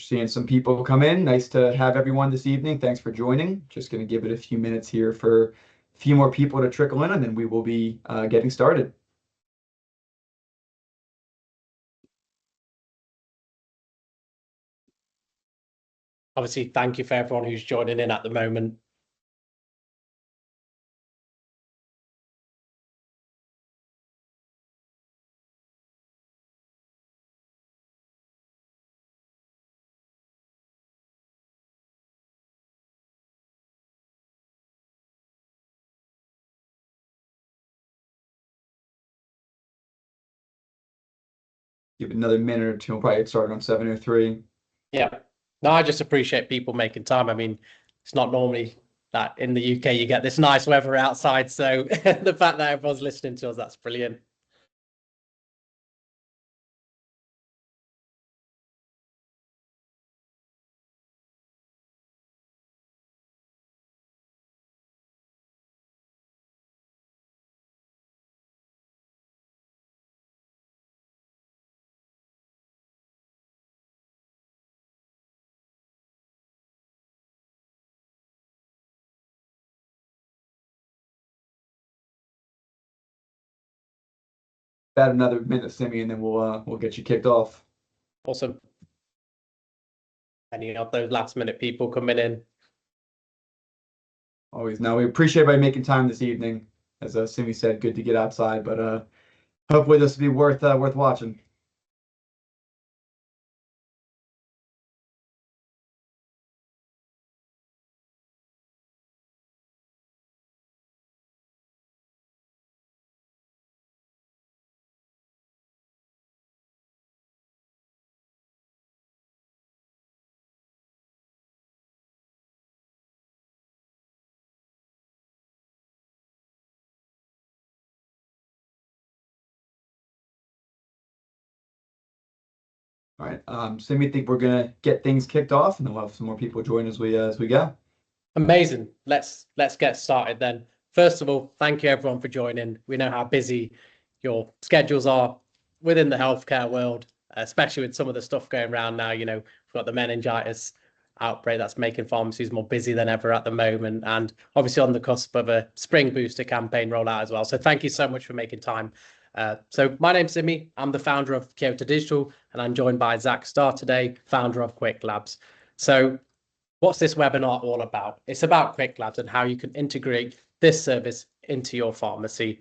Seeing some people come in. Nice to have everyone this evening. Thanks for joining. Just going to give it a few minutes here for a few more people to trickle in, and then we will be getting started. Obviously, thank you for everyone who's joining in at the moment. Give it another minute or two. We'll probably get started on 7:03. Yeah. No, I just appreciate people making time. I mean, it's not normally that in the UK you get this nice weather outside. So the fact that everyone's listening to us, that's brilliant. About another minute, Simi, and then we'll get you kicked off. Awesome. Any of those last minute people coming in? Always. No, we appreciate everybody making time this evening. As Simi said, good to get outside, but hopefully this will be worth watching. All right, Simi, I think we're gonna get things kicked off, and then we'll have some more people join as we go. Amazing. Let's get started then. First of all, thank you everyone for joining. We know how busy your schedules are within the healthcare world, especially with some of the stuff going around now. You know, we've got the meningitis outbreak that's making pharmacies more busy than ever at the moment, and obviously on the cusp of a spring booster campaign rollout as well. So thank you so much for making time. So my name's Simi. I'm the founder of Kyoto Digital, and I'm joined by Zach Starr today, founder of Quick Labs. So what's this webinar all about? It's about Quick Labs and how you can integrate this service into your pharmacy.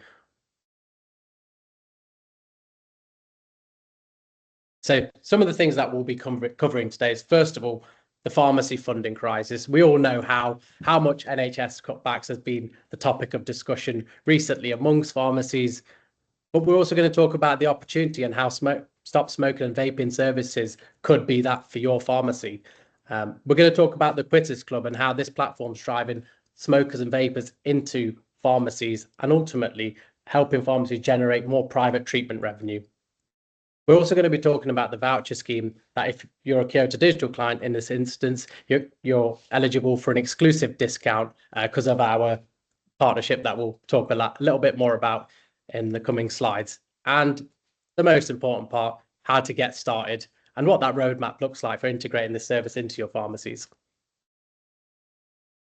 So some of the things that we'll be covering today is, first of all, the pharmacy funding crisis. We all know how much NHS cutbacks has been the topic of discussion recently amongst pharmacies. But we're also going to talk about the opportunity and how stop smoking and vaping services could be that for your pharmacy. We're going to talk about the Quitters Club and how this platform's driving smokers and vapors into pharmacies and ultimately helping pharmacies generate more private treatment revenue. We're also going to be talking about the voucher scheme that if you're a Kyoto Digital client in this instance, you're eligible for an exclusive discount because of our partnership that we'll talk a little bit more about in the coming slides. And the most important part, how to get started and what that roadmap looks like for integrating this service into your pharmacies.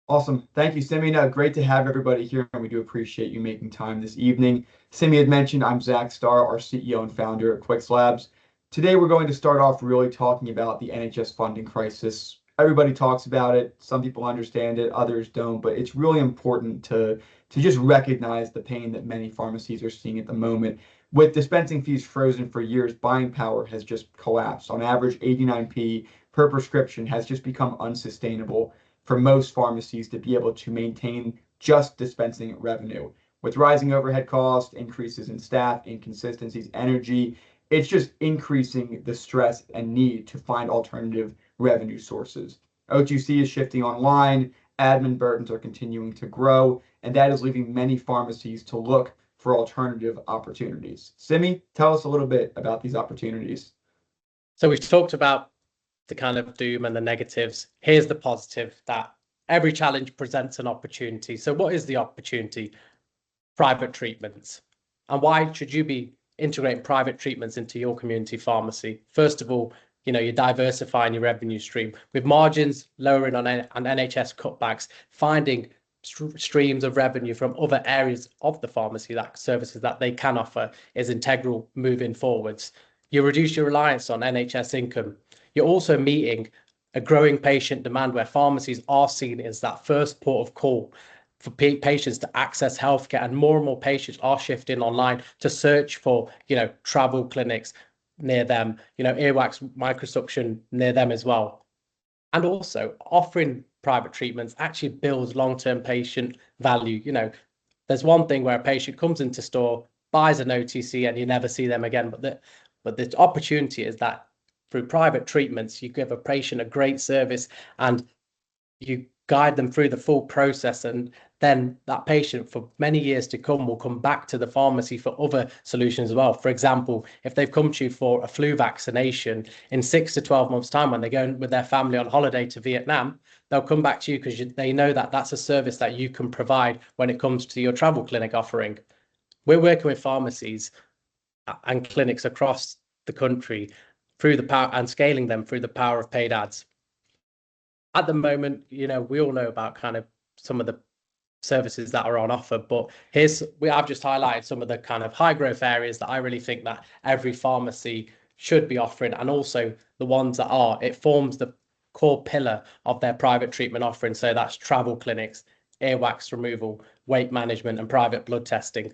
Awesome. Thank you, Simi. No, great to have everybody here, and we do appreciate you making time this evening. Simi had mentioned I'm Zach Starr, our CEO and founder at Quick Labs. Today, we're going to start off really talking about the NHS funding crisis. Everybody talks about it. Some people understand it, others don't, but it's really important to just recognize the pain that many pharmacies are seeing at the moment. With dispensing fees frozen for years, buying power has just collapsed. On average, 89p per prescription has just become unsustainable for most pharmacies to be able to maintain just dispensing revenue. With rising overhead costs, increases in staff, inconsistencies, energy, it's just increasing the stress and need to find alternative revenue sources. O2C is shifting online, admin burdens are continuing to grow, and that is leaving many pharmacies to look for alternative opportunities. Simi, tell us a little bit about these opportunities. So we've talked about the kind of doom and the negatives. Here's the positive, that every challenge presents an opportunity. So what is the opportunity? Private treatments. And why should you be integrating private treatments into your community pharmacy? First of all, you're diversifying your revenue stream with margins lowering on NHS cutbacks, finding streams of revenue from other areas of the pharmacy, that services that they can offer, is integral moving forwards. You reduce your reliance on NHS income. You're also meeting a growing patient demand where pharmacies are seen as that first port of call for patients to access healthcare, and more patients are shifting online to search for, travel clinics near them, earwax microsuction near them as well. And also offering private treatments actually builds long-term patient value. There's one thing where a patient comes into store, buys an OTC, and you never see them again. But the opportunity is that through private treatments, you give a patient a great service and you guide them through the full process, and then that patient for many years to come will come back to the pharmacy for other solutions as well. For example, if they've come to you for a flu vaccination, in 6 to 12 months time when they go with their family on holiday to Vietnam, they'll come back to you because they know that that's a service that you can provide when it comes to your travel clinic offering. We're working with pharmacies and clinics across the country through the power and scaling them through the power of paid ads. At the moment, we all know about kind of some of the services that are on offer, but I've just highlighted some of the kind of high growth areas that I really think that every pharmacy should be offering, and also the ones that it forms the core pillar of their private treatment offering. So that's travel clinics, earwax removal, weight management, and private blood testing.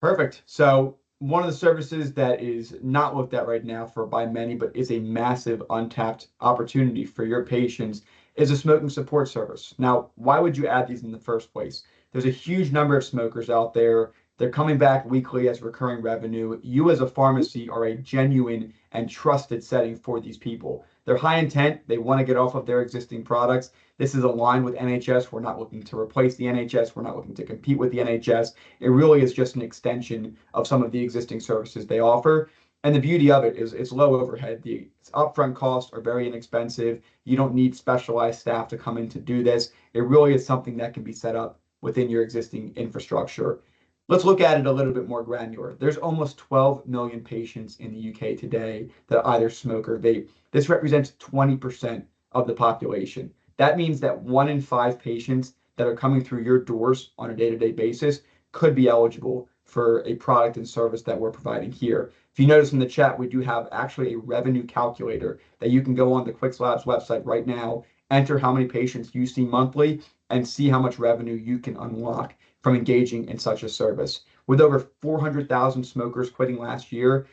Perfect. So one of the services that is not looked at right now by many, but is a massive untapped opportunity for your patients, is a smoking support service. Now, why would you add these in the first place? There's a huge number of smokers out there. They're coming back weekly as recurring revenue. You as a pharmacy are a genuine and trusted setting for these people. They're high intent. They want to get off of their existing products. This is aligned with NHS. We're not looking to replace the NHS. We're not looking to compete with the NHS. It really is just an extension of some of the existing services they offer. And the beauty of it is it's low overhead. The upfront costs are very inexpensive. You don't need specialized staff to come in to do this. It really is something that can be set up within your existing infrastructure. Let's look at it a little bit more granular. There's almost 12 million patients in the UK today that either smoke or vape. This represents 20% of the population. That means that 1 in 5 patients that are coming through your doors on a day-to-day basis could be eligible for a product and service that we're providing here. If you notice in the chat, we do have actually a revenue calculator that you can go on the Quix Labs website right now, enter how many patients you see monthly, and see how much revenue you can unlock from engaging in such a service. With over 400,000 smokers quitting last year,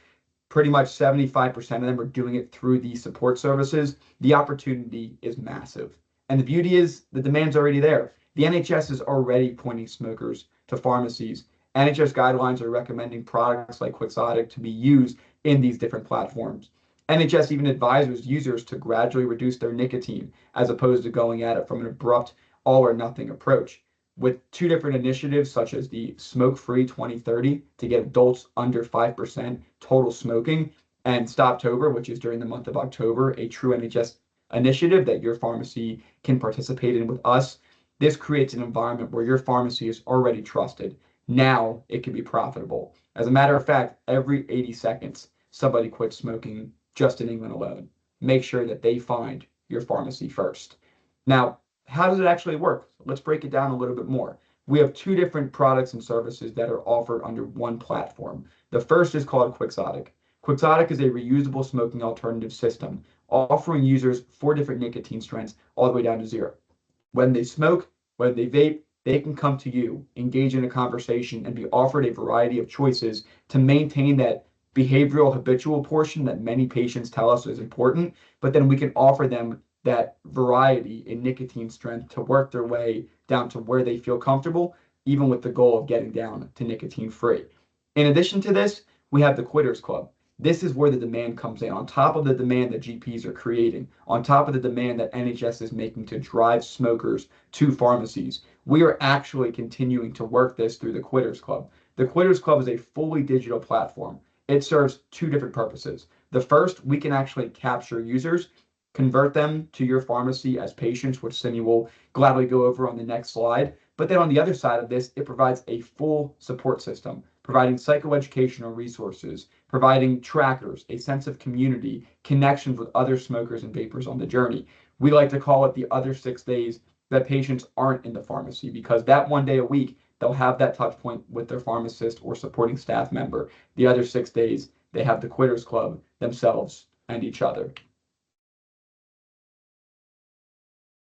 pretty much 75% of them are doing it through these support services. The opportunity is massive. And the beauty is the demand's already there. The NHS is already pointing smokers to pharmacies. NHS guidelines are recommending products like Quixotic to be used in these different platforms. NHS even advises users to gradually reduce their nicotine as opposed to going at it from an abrupt all or nothing approach. With 2 different initiatives, such as the Smoke Free 2030 to get adults under 5% total smoking, and Stoptober, which is during the month of October, a true NHS initiative that your pharmacy can participate in with us. This creates an environment where your pharmacy is already trusted. Now it can be profitable. As a matter of fact, every 80 seconds, somebody quits smoking just in England alone. Make sure that they find your pharmacy first. Now, how does it actually work? Let's break it down a little bit more. We have 2 different products and services that are offered under one platform. The first is called Quixotic. Quixotic is a reusable smoking alternative system, offering users 4 different nicotine strengths all the way down to 0. When they smoke, when they vape, they can come to you, engage in a conversation, and be offered a variety of choices to maintain that behavioral habitual portion that many patients tell us is important, but then we can offer them that variety in nicotine strength to work their way down to where they feel comfortable, even with the goal of getting down to nicotine free. In addition to this, we have the Quitters Club. This is where the demand comes in, on top of the demand that GPs are creating, on top of the demand that NHS is making to drive smokers to pharmacies. We are actually continuing to work this through the Quitters Club. The Quitters Club is a fully digital platform. It serves 2 different purposes. The first, we can actually capture users, convert them to your pharmacy as patients, which Simi will gladly go over on the next slide. But then on the other side of this, it provides a full support system providing psychoeducational resources, providing trackers, a sense of community, connections with other smokers and vapors on the journey. We like to call it the other 6 days that patients aren't in the pharmacy, because that one day a week, they'll have that touch point with their pharmacist or supporting staff member. The other 6 days, they have the Quitters Club, themselves, and each other.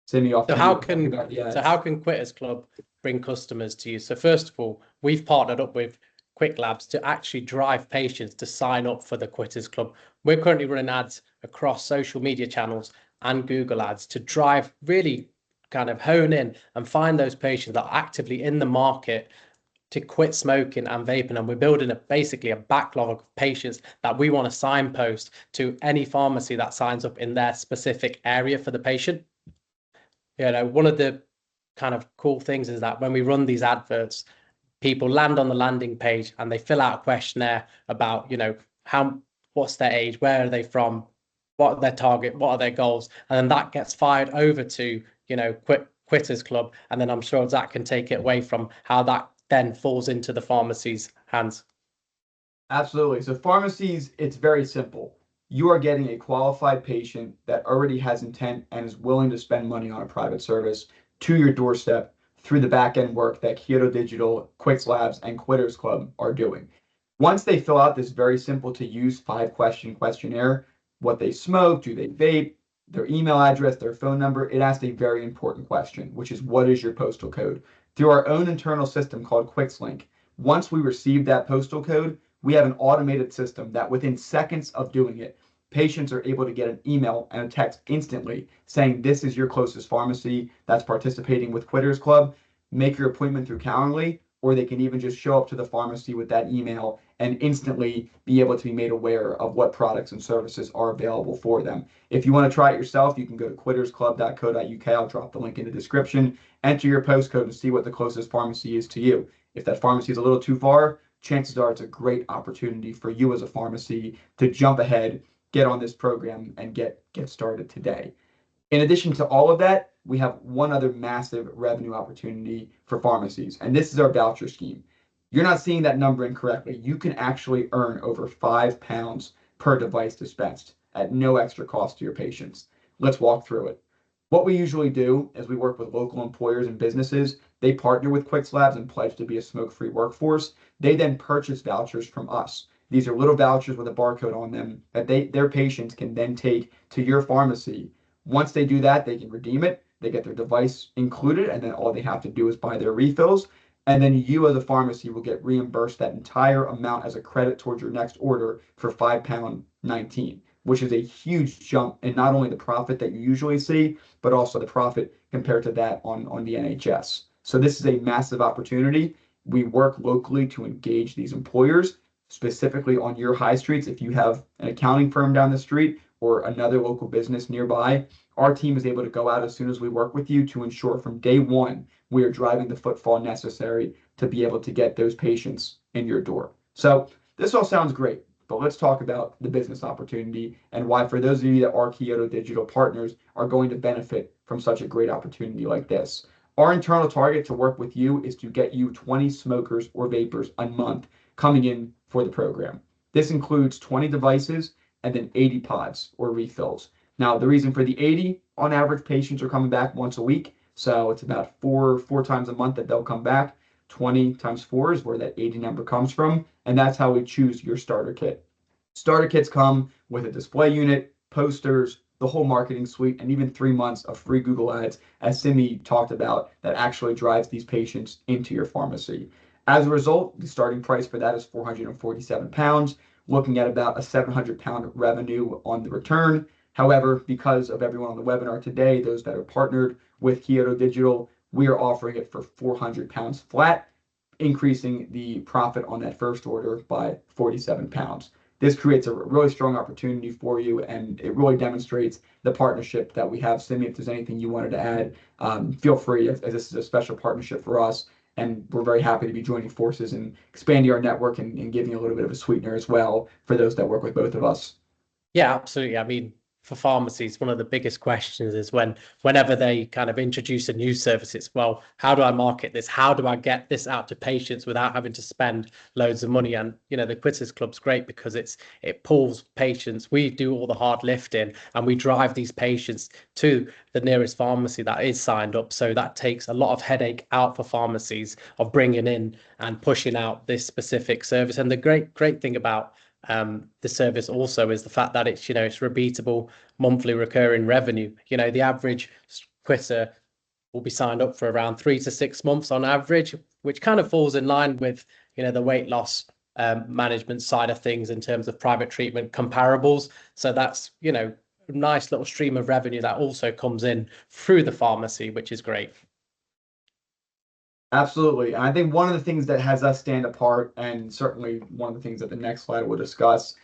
Send me off So to you talking about the so ads. how can Quitters Club bring customers to you? So first of all, we've partnered up with Quick Labs to actually drive patients to sign up for the Quitters Club. We're currently running ads across social media channels and Google Ads to drive, really kind of hone in and find those patients that are actively in the market to quit smoking and vaping. And we're building basically a backlog of patients that we want to signpost to any pharmacy that signs up in their specific area for the patient. One of the kind of cool things is that when we run these adverts, people land on the landing page and they fill out a questionnaire about, what's their age, where are they from, what are their target, what are their goals, and then that gets fired over to, Quitters Club, and then I'm sure Zach can take it away from how that then falls into the pharmacy's hands. Absolutely. So pharmacies, it's very simple. You are getting a qualified patient that already has intent and is willing to spend money on a private service to your doorstep through the back end work that Kyoto Digital, Quicks Labs, and Quitters Club are doing. Once they fill out this very simple to use 5-question questionnaire, what they smoke, do they vape, their email address, their phone number, it asks a very important question, which is, what is your postal code? Through our own internal system called QuicksLink, once we receive that postal code, we have an automated system that within seconds of doing it, patients are able to get an email and a text instantly saying, this is your closest pharmacy that's participating with Quitters Club. Make your appointment through Calendly, or they can even just show up to the pharmacy with that email and instantly be able to be made aware of what products and services are available for them. If you want to try it yourself, you can go to quittersclub.co.uk. I'll drop the link in the description. Enter your postcode and see what the closest pharmacy is to you. If that pharmacy is a little too far, chances are it's a great opportunity for you as a pharmacy to jump ahead, get on this program, and get started today. In addition to all of that, we have one other massive revenue opportunity for pharmacies, and this is our voucher scheme. You're not seeing that number incorrectly. You can actually earn over £5 per device dispensed at no extra cost to your patients. Let's walk through it. What we usually do is we work with local employers and businesses. They partner with Quicks Labs and pledge to be a smoke-free workforce. They then purchase vouchers from us. These are little vouchers with a barcode on them that their patients can then take to your pharmacy. Once they do that, they can redeem it. They get their device included, and then all they have to do is buy their refills. And then you as a pharmacy will get reimbursed that entire amount as a credit towards your next order for £5.19, which is a huge jump in not only the profit that you usually see, but also the profit compared to that on the NHS. So this is a massive opportunity. We work locally to engage these employers, specifically on your high streets. If you have an accounting firm down the street or another local business nearby, our team is able to go out as soon as we work with you to ensure from day one we are driving the footfall necessary to be able to get those patients in your door. So this all sounds great, but let's talk about the business opportunity and why, for those of you that are Kyoto Digital partners, are going to benefit from such a great opportunity like this. Our internal target to work with you is to get you 20 smokers or vapors a month coming in for the program. This includes 20 devices and then 80 pods or refills. Now, the reason for the 80, on average, patients are coming back once a week. So it's about four times a month that they'll come back. 20 times 4 is where that 80 number comes from. And that's how we choose your starter kit. Starter kits come with a display unit, posters, the whole marketing suite, and even 3 months of free Google Ads, as Simi talked about, that actually drives these patients into your pharmacy. As a result, the starting price for that is £447, looking at about a £700 revenue on the return. However, because of everyone on the webinar today, those that are partnered with Kyoto Digital, we are offering it for £400 flat, increasing the profit on that first order by £47. This creates a really strong opportunity for you, and it really demonstrates the partnership that we have. Simi, if there's anything you wanted to add, feel free, as this is a special partnership for us, and we're very happy to be joining forces and expanding our network and giving a little bit of a sweetener as well for those that work with both of us. Yeah, absolutely. I mean, for pharmacies, one of the biggest questions is whenever they kind of introduce a new service, it's, well, how do I market this? How do I get this out to patients without having to spend loads of money? And the Quitters Club's great because it pulls patients. We do all the hard lifting and we drive these patients to the nearest pharmacy that is signed up. So that takes a lot of headache out for pharmacies of bringing in and pushing out this specific service. And the great thing about the service also is the fact that it's it's repeatable monthly recurring revenue. The average quitter will be signed up for around 3 to 6 months on average, which kind of falls in line with the weight loss management side of things in terms of private treatment comparables. So that's a nice little stream of revenue that also comes in through the pharmacy, which is great. Absolutely. And I think one of the things that has us stand apart, and certainly one of the things that the next slide will discuss,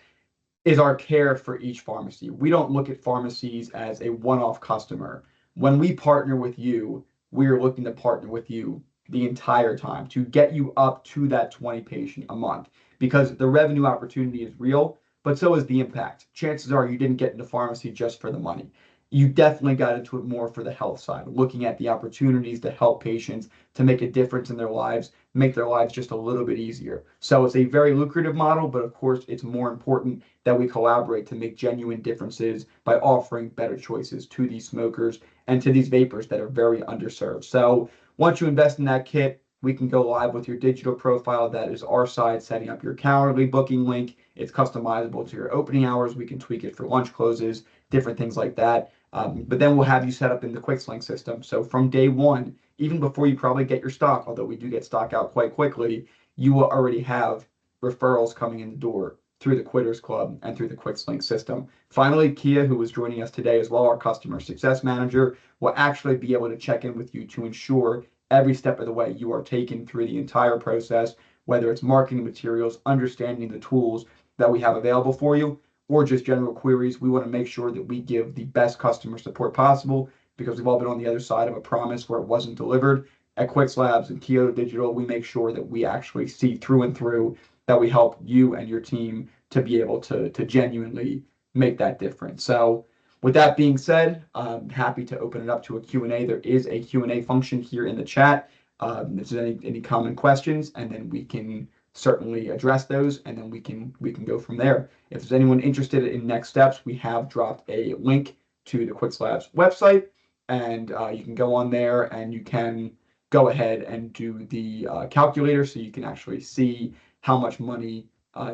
is our care for each pharmacy. We don't look at pharmacies as a one-off customer. When we partner with you, we are looking to partner with you the entire time to get you up to that 20 patient a month, because the revenue opportunity is real, but so is the impact. Chances are you didn't get into pharmacy just for the money. You definitely got into it more for the health side, looking at the opportunities to help patients, to make a difference in their lives, make their lives just a little bit easier. So it's a very lucrative model, but of course it's more important that we collaborate to make genuine differences by offering better choices to these smokers and to these vapors that are very underserved. So once you invest in that kit, we can go live with your digital profile. That is our side setting up your Calendly booking link. It's customizable to your opening hours. We can tweak it for lunch closes, different things like that. But then we'll have you set up in the QuickSling system. So from day one, even before you probably get your stock, although we do get stock out quite quickly, you will already have referrals coming in the door through the Quitters Club and through the QuickSling system. Finally, Kia, who is joining us today as well, our customer success manager, will actually be able to check in with you to ensure every step of the way you are taken through the entire process, whether it's marketing materials, understanding the tools that we have available for you, or just general queries. We want to make sure that we give the best customer support possible, because we've all been on the other side of a promise where it wasn't delivered. At Quicks Labs and Kyoto Digital, we make sure that we actually see through and through, that we help you and your team to be able to genuinely make that difference. So with that being said, I'm happy to open it up to a Q&A. There is a Q&A function here in the chat. If there's any common questions, and then we can certainly address those, and then we can go from there. If there's anyone interested in next steps, we have dropped a link to the Quicks Labs website, and you can go on there and you can go ahead and do the calculator, so you can actually see how much money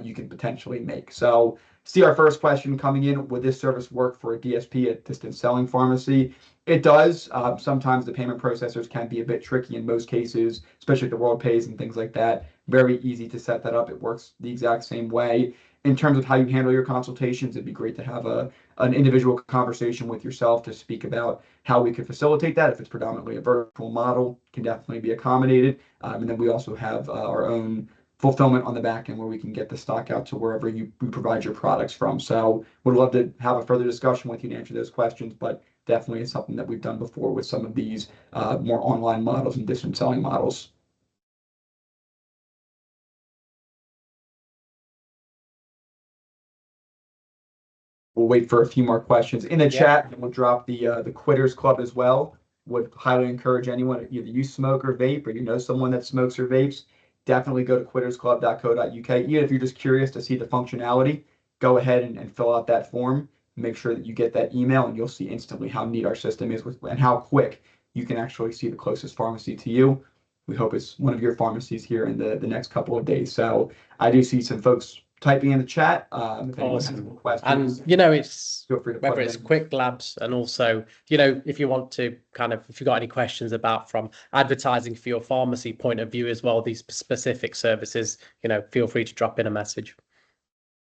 you can potentially make. So see our first question coming in: would this service work for a DSP, a distance selling pharmacy? It does. Sometimes the payment processors can be a bit tricky in most cases, especially if the world pays and things like that. Very easy to set that up. It works the exact same way. In terms of how you handle your consultations, it'd be great to have an individual conversation with yourself to speak about how we could facilitate that. If it's predominantly a virtual model, can definitely be accommodated. And then we also have our own fulfillment on the back end where we can get the stock out to wherever you provide your products from. So would love to have a further discussion with you to answer those questions, but definitely it's something that we've done before with some of these more online models and distance selling models. We'll wait for a few more questions in the chat, and we'll drop the Quitters Club as well. Would highly encourage anyone, either you smoke or vape, or you know someone that smokes or vapes, definitely go to quittersclub.co.uk. Even if you're just curious to see the functionality, go ahead and fill out that form. Make sure that you get that email, and you'll see instantly how neat our system is and how quick you can actually see the closest pharmacy to you. We hope it's one of your pharmacies here in the next couple of days. So I do see some folks typing in the chat. If anyone has any questions, and it's feel free to whether it's Quick Labs, and also if you want to if you got any questions about from advertising for your pharmacy point of view as well, these specific services, feel free to drop in a message.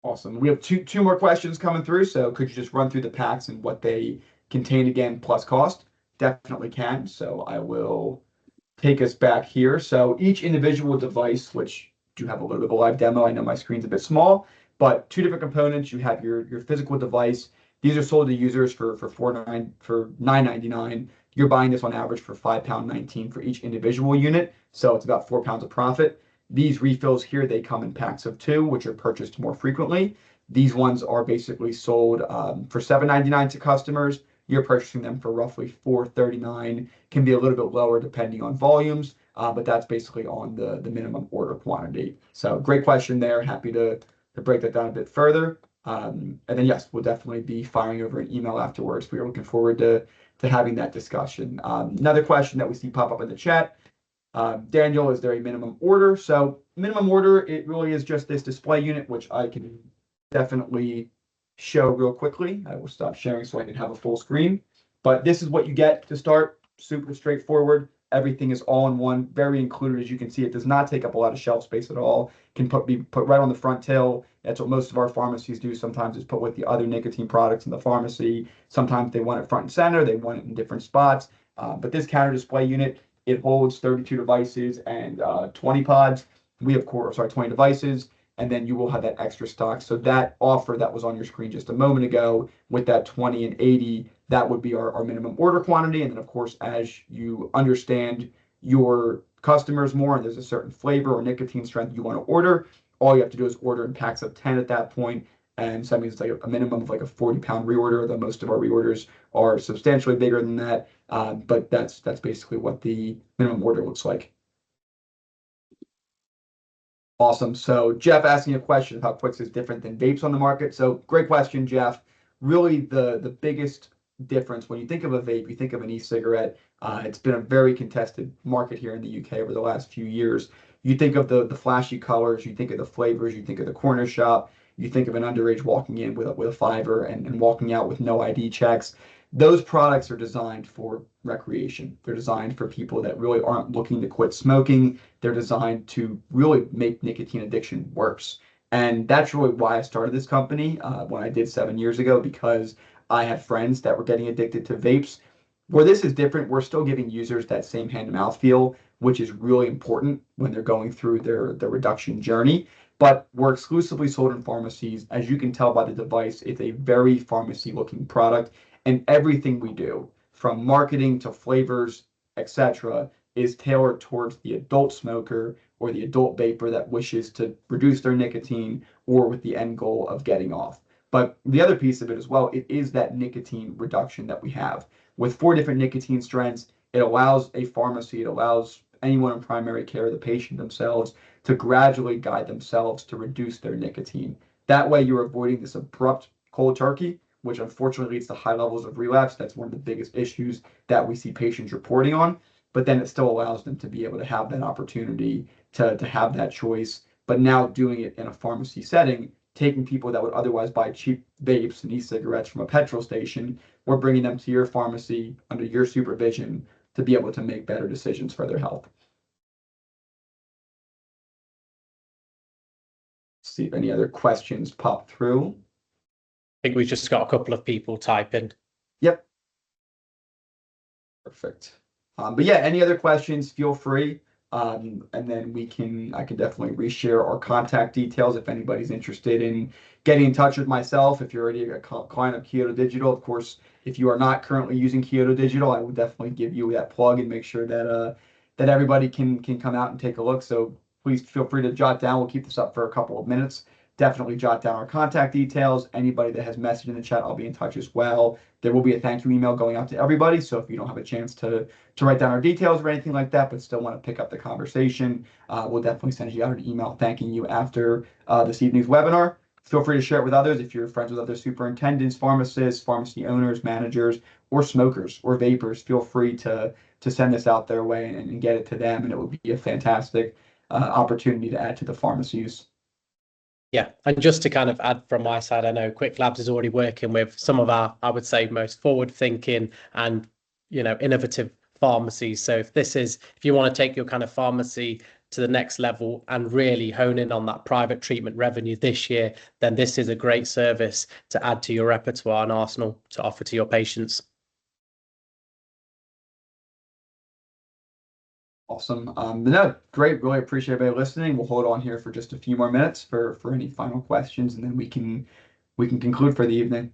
Awesome. We have two more questions coming through. So could you just run through the packs and what they contain again, plus cost? Definitely can. So I will take us back here. So each individual device, which do have a little bit of a live demo. I know my screen's a bit small, but two different components. You have your physical device. These are sold to users for $9.99. You're buying this on average for £5.19 for each individual unit. So it's about £4 of profit. These refills here, they come in packs of 2, which are purchased more frequently. These ones are basically sold for $7.99 to customers. You're purchasing them for roughly $4.39. Can be a little bit lower depending on volumes, but that's basically on the minimum order quantity. So great question there. Happy to break that down a bit further. And then yes, we'll definitely be firing over an email afterwards. We are looking forward to having that discussion. Another question that we see pop up in the chat. Daniel, is there a minimum order? So minimum order, it really is just this display unit, which I can definitely show real quickly. I will stop sharing so I can have a full screen. But this is what you get to start. Super straightforward. Everything is all in one, very included. As you can see, it does not take up a lot of shelf space at all. Can be put right on the front till. That's what most of our pharmacies do. Sometimes it's put with the other nicotine products in the pharmacy. Sometimes they want it front and center. They want it in different spots. But this counter display unit, it holds 32 devices and 20 pods. We have 20 devices, and then you will have that extra stock. So that offer that was on your screen just a moment ago with that 20 and 80, that would be our minimum order quantity. And then of course, as you understand your customers more and there's a certain flavor or nicotine strength you want to order, all you have to do is order in packs of 10 at that point. And so that means it's like a minimum of like a 40-pound reorder, though most of our reorders are substantially bigger than that. But that's basically what the minimum order looks like. Awesome. So Jeff asking a question of how Quicks is different than vapes on the market. So great question, Jeff. Really the biggest difference when you think of a vape, you think of an e-cigarette. It's been a very contested market here in the UK over the last few years. You think of the flashy colors, you think of the flavors, you think of the corner shop, you think of an underage walking in with a fiver and walking out with no ID checks. Those products are designed for recreation. They're designed for people that really aren't looking to quit smoking. They're designed to really make nicotine addiction worse. And that's really why I started this company when I did 7 years ago, because I had friends that were getting addicted to vapes. Where this is different, we're still giving users that same hand-to-mouth feel, which is really important when they're going through their reduction journey. But we're exclusively sold in pharmacies. As you can tell by the device, it's a very pharmacy-looking product. And everything we do, from marketing to flavors, etc., is tailored towards the adult smoker or the adult vapor that wishes to reduce their nicotine or with the end goal of getting off. But the other piece of it as well, it is that nicotine reduction that we have. With 4 different nicotine strengths, it allows a pharmacy, it allows anyone in primary care, the patient themselves, to gradually guide themselves to reduce their nicotine. That way you're avoiding this abrupt cold turkey, which unfortunately leads to high levels of relapse. That's one of the biggest issues that we see patients reporting on. But then it still allows them to be able to have that opportunity to have that choice. But now doing it in a pharmacy setting, taking people that would otherwise buy cheap vapes and e-cigarettes from a petrol station, we're bringing them to your pharmacy under your supervision to be able to make better decisions for their health. See if any other questions pop through. I think we've just got a couple of people typing. Yep. Perfect. But yeah, any other questions, feel free. And then I can definitely reshare our contact details if anybody's interested in getting in touch with myself. If you're already a client of Kyoto Digital, of course, if you are not currently using Kyoto Digital, I would definitely give you that plug and make sure that that everybody can come out and take a look. So please feel free to jot down. We'll keep this up for a couple of minutes. Definitely jot down our contact details. Anybody that has messaged in the chat, I'll be in touch as well. There will be a thank you email going out to everybody. So if you don't have a chance to write down our details or anything like that, but still want to pick up the conversation, we'll definitely send you out an email thanking you after this evening's webinar. Feel free to share it with others if you're friends with other superintendents, pharmacists, pharmacy owners, managers, or smokers or vapors. Feel free to send this out their way and get it to them, and it would be a fantastic opportunity to add to the pharmacies. Yeah, and just to kind of add from my side, I know Quick Labs is already working with some of our, I would say, most forward-thinking and innovative pharmacies. So if you want to take your kind of pharmacy to the next level and really hone in on that private treatment revenue this year, then this is a great service to add to your repertoire and arsenal to offer to your patients. Awesome. No, great. Really appreciate everybody listening. We'll hold on here for just a few more minutes for any final questions, and then we can conclude for the evening.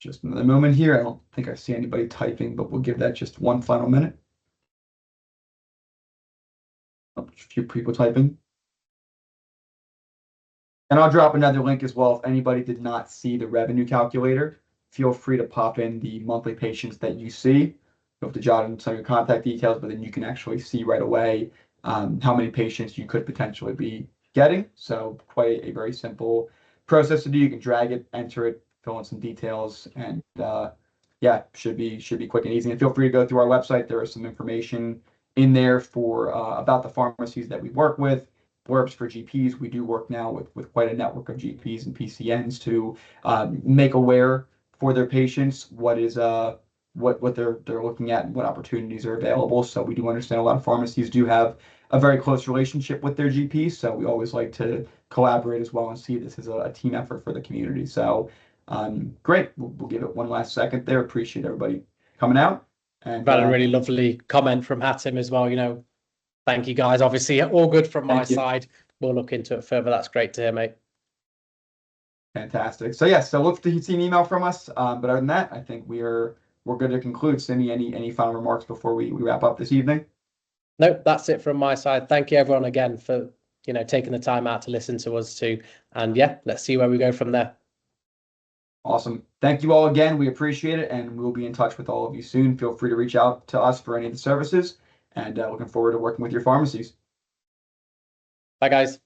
Just another moment here. I don't think I see anybody typing, but we'll give that just one final minute. A few people typing. And I'll drop another link as well. If anybody did not see the revenue calculator, feel free to pop in the monthly patients that you see. You have to jot in some of your contact details, but then you can actually see right away how many patients you could potentially be getting. So quite a very simple process to do. You can drag it, enter it, fill in some details, and yeah, should be quick and easy. And feel free to go through our website. There is some information in there for about the pharmacies that we work with, blurbs for GPs. We do work now with quite a network of GPs and PCNs to make aware for their patients what is what they're looking at and what opportunities are available. So we do understand a lot of pharmacies do have a very close relationship with their GPs. So we always like to collaborate as well and see this as a team effort for the community. So great. We'll give it one last second there. Appreciate everybody coming out. And Got a really lovely comment from Hatim as well. Thank you guys. Obviously, all good from my side. We'll look into it further. That's great to hear, mate. Fantastic. So yes, so look to see an email from us. But other than that, I think we're good to conclude. Simi, any final remarks before we wrap up this evening? Nope, that's it from my side. Thank you everyone again for taking the time out to listen to us too. And yeah, let's see where we go from there. Awesome. Thank you all again. We appreciate it, and we'll be in touch with all of you soon. Feel free to reach out to us for any of the services, and looking forward to working with your pharmacies. Bye, guys.